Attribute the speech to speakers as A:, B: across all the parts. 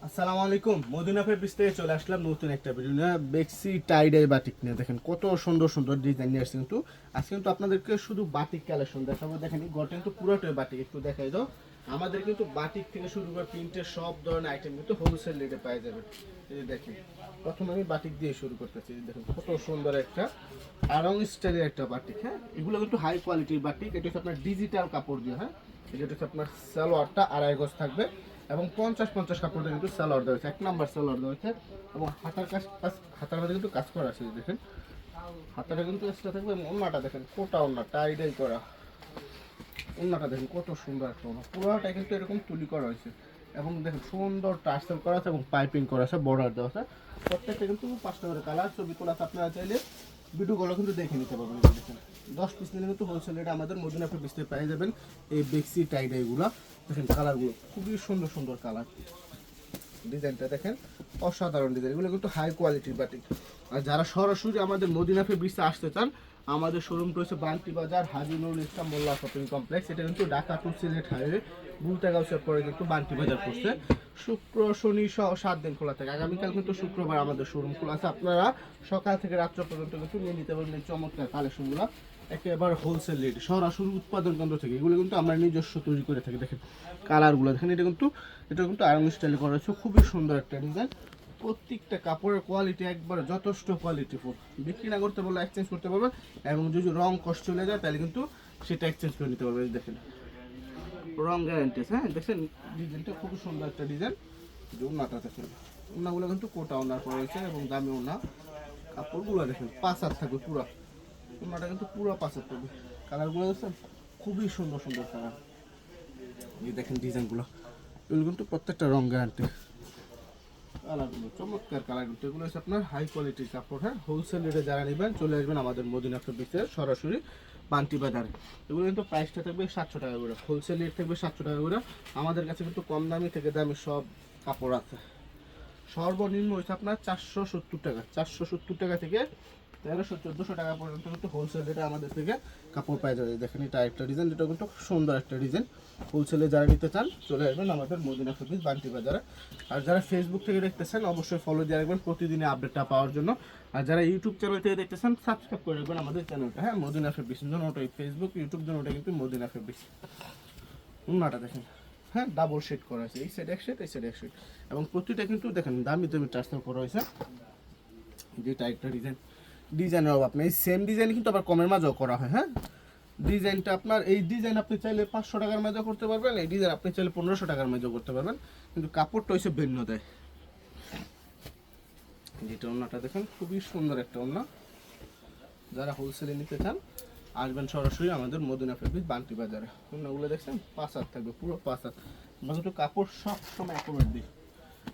A: আসসালামু আলাইকুম। Medina fabrics থেকে চলে আসলাম নতুন একটা ভিডিও নিয়ে। বেক্সি টাইডাই বাটিক নিয়ে দেখেন কত সুন্দর সুন্দর ডিজাইন নিয়ে আসছে। কিন্তু আজকে কিন্তু আপনাদেরকে শুধু বাটিক কালেকশন দেখাবো। দেখেন গঠন কিন্তু পুরোটাই বাটিক। একটু দেখাই দাও। আমাদের কিন্তু বাটিক থেকে শুরু করে প্রিন্টের সব ধরনের আইটেম কিন্তু হোলসেল রেটে পাওয়া যাবে। এই যে দেখেন, প্রথমে আমি বাটিক দিয়ে শুরু করতেছি। দেখেন কত সুন্দর একটা আরং স্টাইলের একটা বাটিক। হ্যাঁ, এগুলো কিন্তু হাই কোয়ালিটির বাটিক। এটা হচ্ছে আপনার ডিজিটাল কাপড় দিয়ে। হ্যাঁ, এটা হচ্ছে আপনার সালোয়ারটা 2.5 গজ থাকবে এবং 50-50 কাপড় দিয়ে কিন্তু সালোয়ার দেওয়া হয়েছে। 1 নাম্বার সালোয়ার দেওয়া হয়েছে এবং হাতার মধ্যে কিন্তু কাজ করা আছে। দেখেন হাতাটা কিন্তু এক্সট্রা থাকবে এবং ওন্নাটা দেখেন কোটা ওন্না টাইডাই করা। ওন্নাটা দেখেন কত সুন্দর একটা ওন্না, পুরোটা কিন্তু এরকম তুলি করা হয়েছে এবং দেখেন সুন্দর টার্সেল করা আছে এবং পাইপিং করা আছে, বর্ডার দেওয়া আছে। প্রত্যেকটা কিন্তু 5টা করে কালার। ছবি তোলা আছে, আপনারা চাইলে ভিডিওগুলো কিন্তু দেখে নিতে পারবেন। দেখেন 10 পিস নিলে কিন্তু হোলসেল রেটে আমাদের মদিনা ফেব্রিক্সে পেয়ে যাবেন এই বেক্সি টাইডাইগুলো। দেখেন কালারগুলো খুবই সুন্দর সুন্দর কালার। ডিজাইনটা দেখেন অসাধারণ ডিজাইন। এগুলো কিন্তু হাই কোয়ালিটির বাটিক। আর যারা সরাসরি আমাদের মদিনা ফেব্রিক্সে আসতে চান, আমাদের শোরুম রয়েছে বান্টি বাজার, হাজি নুরুল ইসলাম মোল্লা শপিং কমপ্লেক্স। এটা কিন্তু ঢাকা টু সিলেট হাইওয়ে বুলতাগাউসের পরে কিন্তু বান্টি বাজার করছে। শুক্র শনি সহ 7 দিন খোলা থাকে। আগামীকাল কিন্তু শুক্রবার আমাদের শোরুম খোলা আছে। আপনারা সকাল থেকে রাত্র পর্যন্ত কিন্তু নিয়ে নিতে পারবেন এই চমৎকার কালেকশনগুলো একেবারে হোলসেল রেট, সরাসরি উৎপাদন কেন্দ্র থেকে। এগুলো কিন্তু আমরা নিজস্ব তৈরি করে থাকি। দেখেন কালারগুলো দেখেন, এটা কিন্তু আয়রন স্টাইলে করা হয়েছে। খুবই সুন্দর একটা ডিজাইন। প্রত্যেকটা কাপড়ের কোয়ালিটি একবারে যথেষ্ট কোয়ালিটিফুল। বিক্রি না করতে বললে এক্সচেঞ্জ করতে পারবে এবং যদি রং কষ্ট চলে যায় তাহলে কিন্তু সেটা এক্সচেঞ্জ করে নিতে পারবে। দেখেন রং গ্যারান্টি। হ্যাঁ দেখেন ডিজাইনটা খুবই সুন্দর একটা ডিজাইন। যে ওনাটা দেখেন, ওনাগুলো কিন্তু কোটা ওনার করা হয়েছে এবং দামি ওনা। কাপড়গুলো দেখেন 5 হাত থাকবে পুরো। ওনাটা কিন্তু পুরো 5 হাত থাকবে। কালারগুলো দেখছেন খুবই সুন্দর সুন্দর কালার। এই দেখেন ডিজাইনগুলো, এগুলো কিন্তু প্রত্যেকটা রং গ্যারান্টি। কালারগুলো চমৎকার কালার, কিন্তু এগুলো হচ্ছে আপনার হাই কোয়ালিটির কাপড়। হ্যাঁ, হোলসেল রেটে যারা নেবেন চলে আসবেন আমাদের মদিনা ফেব্রিক্সে সরাসরি বান্টি বাজারে। এগুলো কিন্তু প্রাইসটা থাকবে 700 টাকা করে, হোলসেল রেট থাকবে 700 টাকা করে। আমাদের কাছে কিন্তু কম দামি থেকে দামি সব কাপড় আছে। সর্বনিম্ন হচ্ছে আপনার 470 টাকা, 470 টাকা থেকে 1300-1400 টাকা পর্যন্ত কিন্তু হোলসেল রেটে আমাদের থেকে কাপড় পাওয়া যাবে। দেখেন এটা একটা ডিজাইন, এটা কিন্তু খুব সুন্দর একটা ডিজাইন। হোলসেলে যারা নিতে চান চলে আসবেন আমাদের মদিনা ফেব্রিক্স বান্টি বাজারে। আর যারা ফেসবুক থেকে দেখতেছেন অবশ্যই ফলো দিয়ে রাখবেন প্রতিদিনের আপডেটটা পাওয়ার জন্য। আর যারা ইউটিউব চ্যানেল থেকে দেখতেছেন সাবস্ক্রাইব করে রাখবেন আমাদের চ্যানেলটা। হ্যাঁ, মদিনা ফেব্রিক্স জন্য ওটাই ফেসবুক, ইউটিউব জন্য ওটা কিন্তু মদিনা ফেব্রিক্স। ওনাটা দেখেন, হ্যাঁ ডাবল শেড করা আছে, এই সাইড এক শেড এই সাইড এক শেড এবং প্রতিটা কিন্তু দেখেন দামি দামি ট্রান্সফার করা হয়েছে। যেটা একটা ডিজাইনের অভাব নেই। সেম ডিজাইন কিন্তু আবার কমের মাঝেও করা হয়। হ্যাঁ, ডিজাইনটা আপনার এই ডিজাইন আপনি চাইলে 500 টাকার মাঝেও করতে পারবেন, এই ডিজাইন আপনি চাইলে 1500 টাকার মাঝেও করতে পারবেন, কিন্তু কাপড়টা হচ্ছে ভিন্ন দেয়। যেটা ওনাটা দেখেন খুবই সুন্দর একটা ওনা। যারা হোলসেলে নিতে চান আসবেন সরাসরি আমাদের মদিনা ফেব্রিক্স বান্টি বাজারে। ওনাগুলো দেখছেন 5 হাত থাকবে, পুরো 5 হাত। আমরা কিন্তু কাপড় সব সময় অ্যাকুরেট দিই,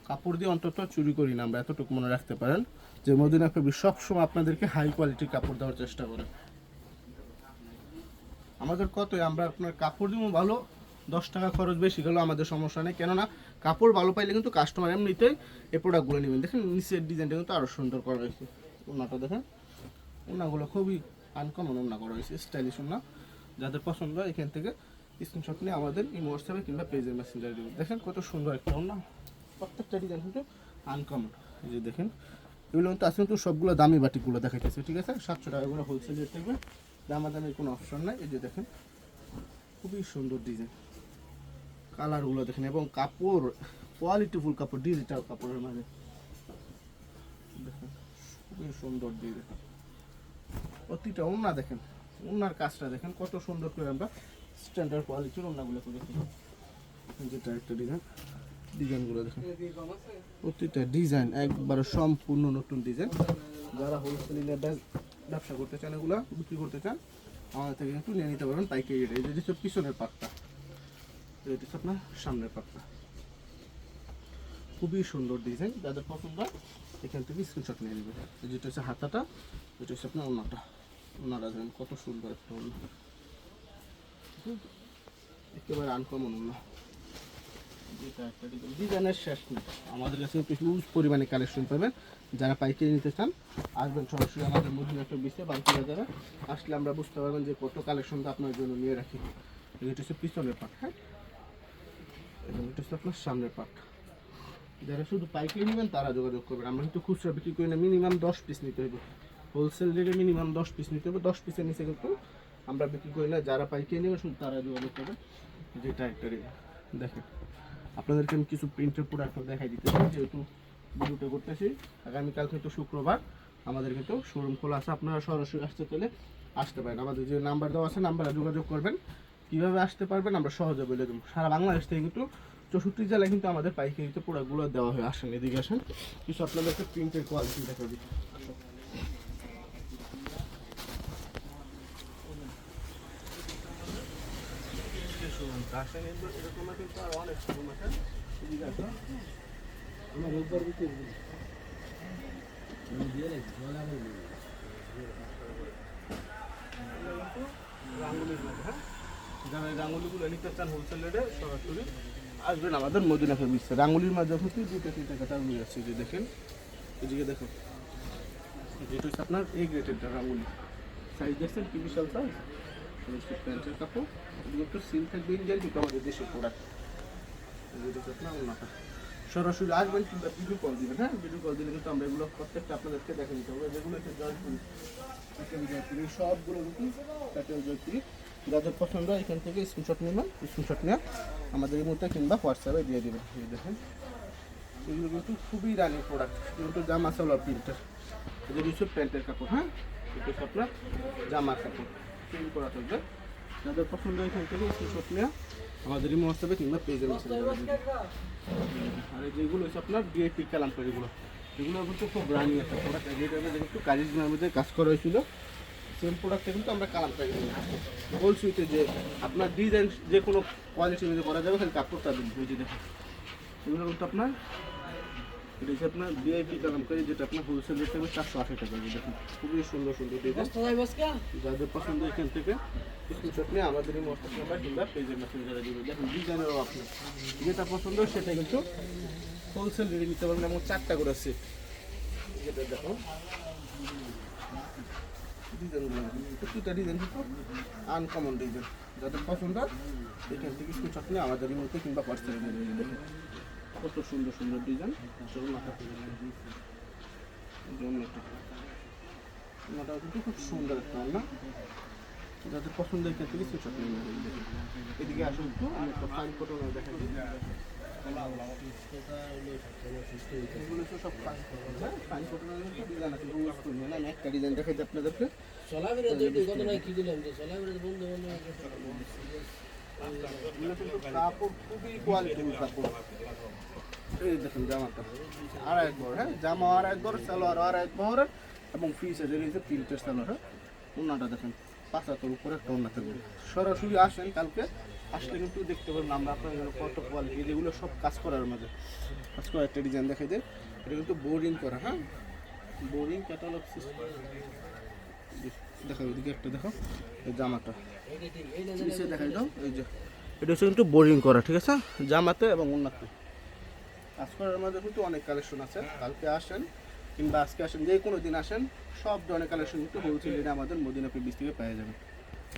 A: কাপড় দিয়ে অন্তত চুরি করি না আমরা, এতটুকু মনে রাখতে পারেন যে মদিনা ফেব্রিক্স সবসময় আপনাদেরকে হাই কোয়ালিটির কাপড় দেওয়ার চেষ্টা করে। আমাদের কতই আমরা আপনার কাপড় দিব ভালো, 10 টাকা খরচ বেশি গেলেও আমাদের সমস্যা নেই, কেননা কাপড় ভালো পাইলে কিন্তু কাস্টমার এমনিতেই এই প্রোডাক্টগুলো নেবেন। দেখেন নিচের ডিজাইনটা কিন্তু আরও সুন্দর করা হয়েছে। ওনাটা দেখেন, ওনাগুলো খুবই আনকমন ওনা করা হয়েছে, স্টাইলিশ ওনা। যাদের পছন্দ হয় এখান থেকে স্ক্রিনশট নিয়ে আমাদের এই হোয়াটসঅ্যাপে কিংবা পেজের মেসেঞ্জারে দেবেন। দেখেন কত সুন্দর একটা ওনা, প্রত্যেকটা ডিজাইন কিন্তু আনকমন। এই যে দেখেন এগুলো কিন্তু আছে, কিন্তু সবগুলো দামি বাটিকগুলো দেখাইতেছে। ঠিক আছে, 700 টাকা করে হোলসেল রেট থাকবে, দামাদামির কোনো অপশন নাই। এই যে দেখেন খুবই সুন্দর ডিজাইন, কালারগুলো দেখেন এবং কাপড় কোয়ালিটিফুল কাপড়, ডিজিটাল কাপড়ের মাঝে দেখেন খুবই সুন্দর ডিজাইন। প্রতিটা ওড়না দেখেন, ওড়নার কাজটা দেখেন কত সুন্দর করে আমরা স্ট্যান্ডার্ড কোয়ালিটির ওড়নাগুলো করেছি। যেটা একটা ডিজাইনগুলো দেখেন, প্রতিটা ডিজাইন একবারে সম্পূর্ণ নতুন ডিজাইন। যারা হোলসেলিংয়ে ব্যবসা করতে চান, এগুলো বিক্রি করতে চান, আমাদের থেকে কিন্তু নিয়ে নিতে পারবেন পাইকারি রেটে। এই যে হচ্ছে পিছনের পাটটা, এটা হচ্ছে আপনার সামনের পাটটা, খুবই সুন্দর ডিজাইন। যাদের পছন্দ হয় এখান থেকে স্ক্রিনশট নিয়ে নেবে। যেটা হচ্ছে হাতাটা, এটা হচ্ছে আপনার ওনাটা। ওনাটা দেখেন কত সুন্দর একটা ওনা, একেবারে আনকমন ওনা। যেটা একটা ডিজাইনের শেষ নেই, আমাদের কাছে কিন্তু হিউজ পরিমাণে কালেকশন পাবেন। যারা পাইকারি নিতে চান আসবেন সরাসরি আমাদের মদিনা ফেব্রিক্সে বান্টি বাজারে। আসলে আমরা বুঝতে পারবেন যে কত কালেকশনটা আপনার জন্য নিয়ে রাখি। এটা হচ্ছে পিছনের পাট। হ্যাঁ, এবং এটা হচ্ছে আপনার সামনের পাট। যারা শুধু পাইকারি নেবেন তারা যোগাযোগ করবেন। আমরা কিন্তু খুচরা বিক্রি করি না, মিনিমাম 10 পিস নিতে হবে। হোলসেল রেটে মিনিমাম 10 পিস নিতে হবে, 10 পিসের নিচে কিন্তু আমরা বিক্রি করি না। যারা পাইকারি নেবেন শুধু তারা যোগাযোগ করবেন। যেটা একটা দেখেন, আপনাদেরকে আমি কিছু প্রিন্টের প্রোডাক্ট দেখাই দিতে চাই, যেহেতু ভিডিওটা করতেছি। আগামীকাল কিন্তু শুক্রবার আমাদের কিন্তু শোরুম খোলা আছে, আপনারা সরাসরি আসতে পেলে আসতে পারেন। আমাদের যে নাম্বার দেওয়া আছে নাম্বারে যোগাযোগ করবেন। কীভাবে আসতে পারবেন আমরা সহজে বলে দেবো। সারা বাংলাদেশ থেকে কিন্তু 64 জেলায় কিন্তু আমাদের পাইকারিতে প্রোডাক্টগুলো দেওয়া হয়। আসেন এদিকে আসেন, কিছু আপনাদেরকে প্রিন্টের কোয়ালিটি দেখাবি। আসেন, এরকম কিন্তু আর অনেক শোরুম আছে। ঠিক আছে, আমার রোববার বিক্রি রাঙ্গুলির মধ্যে, হ্যাঁ, যারা এই রাঙ্গুলিগুলো নিতে চান হোলসেল রেটে সরাসরি আসবেন আমাদের মদিনা ফেব্রিক্সে। রাঙ্গুলির মাঝে হচ্ছে 2-3 টাকা নিয়ে আসছে। যে দেখেন, এদিকে দেখুন, যেটা হচ্ছে আপনার এই গ্রেটেরটা রাঙ্গুলি। সাইজ দেখছেন কি বিশাল সাইজ। প্যান্টের কাপড়, এগুলো একটু সিল থাকবে, ইন্ডিয়ান কিন্তু আমাদের দেশের প্রোডাক্ট। যেটা আপনার ওনাটা সরাসরি আসবেন কিংবা ভিডিও কল দিবেন। হ্যাঁ, ভিডিও কল দিলে কিন্তু আমরা এগুলো প্রত্যেকটা আপনাদেরকে দেখে নিতে হবে। যেগুলো হচ্ছে জয়পুরি, সবগুলো কিন্তু প্যাটেল জয়পুরি। যাদের পছন্দ এখান থেকে স্ক্রিনশট নেবেন, স্ক্রিনশট নিয়ে আমাদের এই মুহূর্তে কিংবা হোয়াটসঅ্যাপে দিয়ে দেবেন। দেখেন, এগুলো কিন্তু খুবই রানিং প্রোডাক্ট, কিন্তু জামা সালোয়ার প্রিন্টার। এদের হচ্ছে প্যান্টের কাপড়। হ্যাঁ, এটা হচ্ছে আপনার জামার কাপড়, প্রিন্ট করা থাকবে। যাদের পছন্দ এখান থেকে স্ক্রিনশট নিয়ে আমাদের এই হোয়াটসঅ্যাপে কিংবা পেজে মেসেজ করবেন। আর যেগুলো হচ্ছে আপনার ডিএপি কালামকারিগুলো, এগুলো কিন্তু খুব রানিং একটা প্রোডাক্ট। যেটা একটু কারিজমার মধ্যে কাজ করা হয়েছিল, সেম প্রোডাক্টটা কিন্তু আমরা কালামকারি বলছি যে আপনার ডিজাইন যে কোনো কোয়ালিটির মধ্যে করা যাবে, খালি কাপড়টা দিন। বুঝে দেখুন, এগুলো কিন্তু আপনার এটা হচ্ছে আপনার ভিআইপি কালামকারি, যেটা আপনার হোলসেল রেট থাকবে 480 টাকা। দেখুন, খুবই সুন্দর সুন্দর ডিজাইন। যাদের পছন্দ এখান থেকে স্ক্রিনশট নিয়ে আমাদের এই হোয়াটসঅ্যাপ নাম্বার কিংবা পেজের মেসেঞ্জারে দিবেন। দেখুন, ডিজাইনেরও আপনার যেটা পছন্দ সেটা কিন্তু হোলসেল রেটে নিতে পারবেন। এবং 4টা করে সেট, যেটা দেখো ডিজাইনগুলো, প্রতিটা ডিজাইন কিন্তু আনকমন ডিজাইন। যাদের পছন্দ এখান থেকে স্ক্রিনশট নিয়ে আমাদের এই মধ্যে কিংবা হোয়াটসঅ্যাপে দিয়ে দেবেন। দেখুন কত সুন্দর সুন্দর ডিজাইন। ওনাটাও কিন্তু খুব সুন্দর একটা না, যাদের পছন্দ এখান থেকে স্ক্রিনশট নিয়ে নেবেন। এদিকে আসুন একটু, আমি একটা ফাইন ফটো দেখা দিই। এগুলো তো সব ফাইন ফটো ডিজাইন আছে, ইউজ করি না। আমি একটা ডিজাইন দেখাচ্ছি আপনাদেরকে। কাপড় খুবই কোয়ালিটির কাপড়। এই দেখুন জামাটা আর একবার, হ্যাঁ, জামা আর একবার, সালোয়ার আর এক বহরের, এবং ফিস আছে যে প্রিন্টের সালোয়ার। ওনাটা দেখেন 75 উপরে একটা ওনা থাকবে। সরাসরি আসেন কালকে, আসলে কিন্তু দেখতে পারবেন আমরা আপনার কত কোয়ালিটি। যেগুলো সব কাজ করার মধ্যে কাজ করা একটা ডিজাইন দেখাই দেয়। এটা কিন্তু বোরিং করা, হ্যাঁ, বোরিং ক্যাটালগ সিস্টেম। দেখো ওইদিকে একটা, দেখো এই জামাটা দেখাই দাও। এই যে এটা হচ্ছে কিন্তু বোরিং করা, ঠিক আছে, জামাতে এবং ওনাতে কাজ করার মধ্যে কিন্তু অনেক কালেকশন আছে। কালকে আসেন কিংবা আজকে আসেন, যে কোনো দিন আসেন, সব ধরনের কালেকশন কিন্তু হোলসেল রেটে আমাদের মদিনা ফেব্রিক্স থেকে পেয়ে যাবেন।